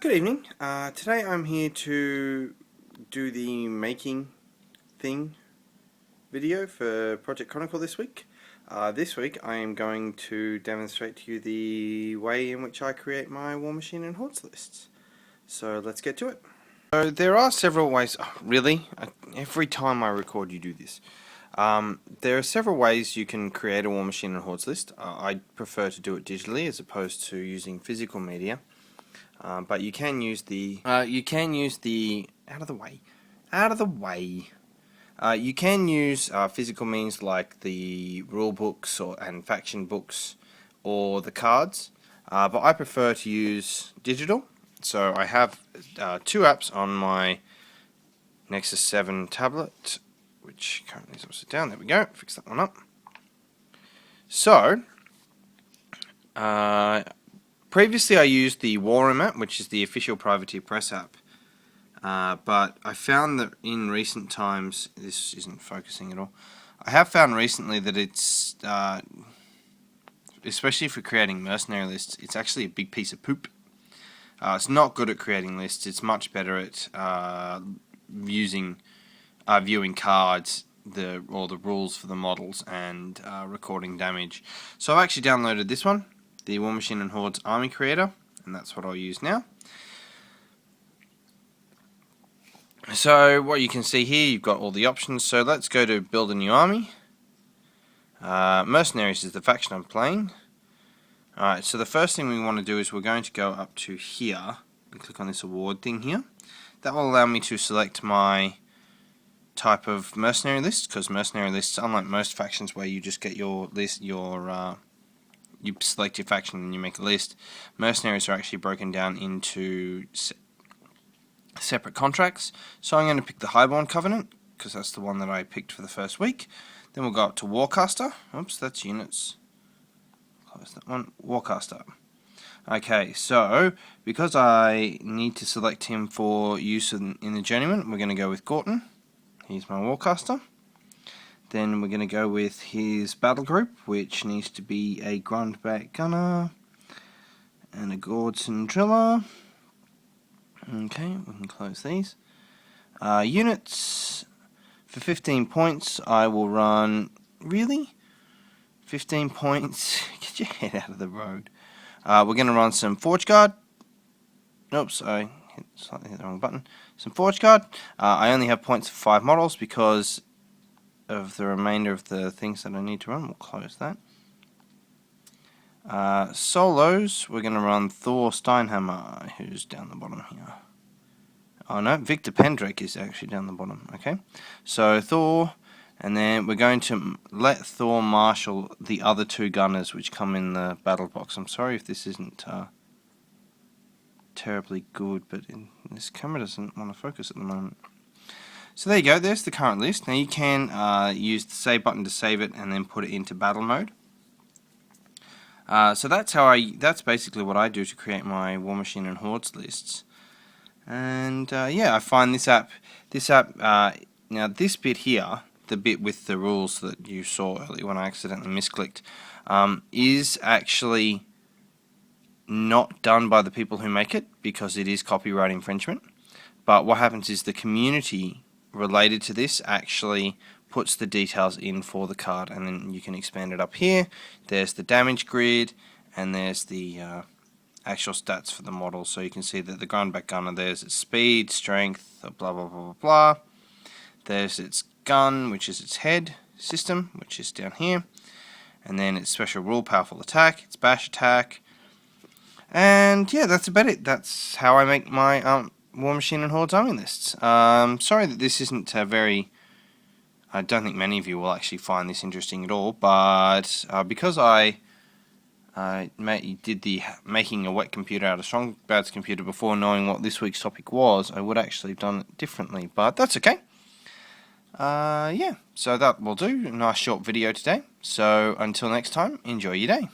Good evening. Today I'm here to do the making thing video for Project Chronicle this week. This week I am going to demonstrate to you the way in which I create my Warmachine and Hordes lists. So let's get to it. So there are several ways. Oh, really? Every time I record you do this. There are several ways you can create a Warmachine and Hordes list. I prefer to do it digitally as opposed to using physical media. But you can use the you can use physical means like the rule books and faction books or the cards, but I prefer to use digital. So I have two apps on my Nexus 7 tablet, which currently is upside down. There we go. Fix that one up. So previously I used the Warmachine app, which is the official Privateer Press app, but I found that in recent times, this isn't focusing at all, I have found recently that it's, especially for creating mercenary lists, it's actually a big piece of poop. It's not good at creating lists, it's much better at viewing cards, or the rules for the models, and recording damage. So I've actually downloaded this one, the Warmachine and Hordes Army Creator, and that's what I'll use now. So what you can see here, you've got all the options. So let's go to build a new army. Mercenaries is the faction I'm playing. Alright, so the first thing we want to do is we're going to go up to here and click on this award thing here. That will allow me to select my type of mercenary list, because mercenary lists, unlike most factions where you just get your list, you select your faction and you make a list, mercenaries are actually broken down into separate contracts. So I'm going to pick the Highborn Covenant, because that's the one that I picked for the first week. Then we'll go up to Warcaster. Oops, that's units. Close that one. Warcaster. Okay, so because I need to select him for use in the Journeyman, we're going to go with Gorton. He's my Warcaster. Then we're going to go with his battle group, which needs to be a Grundback Gunner and a Gordson Driller. Okay, we can close these. Units, for 15 points, I will run... Really? 15 points? Get your head out of the road. We're going to run some Forge Guard. Oops, I slightly hit the wrong button. Some Forge Guard. I only have points for 5 models because of the remainder of the things that I need to run. We'll close that. Solos, we're going to run Thor Steinhammer, who's down the bottom here. Oh no, Victor Pendrake is actually down the bottom. Okay, so Thor, and then we're going to let Thor marshal the other 2 gunners which come in the battle box. I'm sorry if this isn't terribly good, but this camera doesn't want to focus at the moment. So there you go, there's the current list. Now you can use the save button to save it and then put it into battle mode. So that's basically what I do to create my Warmachine and Hordes lists. And yeah, I find this app, now this bit here, the bit with the rules that you saw earlier when I accidentally misclicked, is actually not done by the people who make it, because it is copyright infringement. But what happens is the community related to this actually puts the details in for the card, and then you can expand it up here. There's the damage grid, and there's the actual stats for the model. So you can see that the Grundback Gunner, there's its speed, strength, blah blah blah blah blah. There's its gun, which is its head system, which is down here, and then its special rule, powerful attack, its bash attack, and yeah, that's about it. That's how I make my Warmachine and Hordes army lists. Sorry that this isn't very... I don't think many of you will actually find this interesting at all, but because I did the making a wet computer out of Strongbad's computer before knowing what this week's topic was, I would actually have done it differently, but that's okay. Yeah, so that will do. A nice short video today. So until next time, enjoy your day.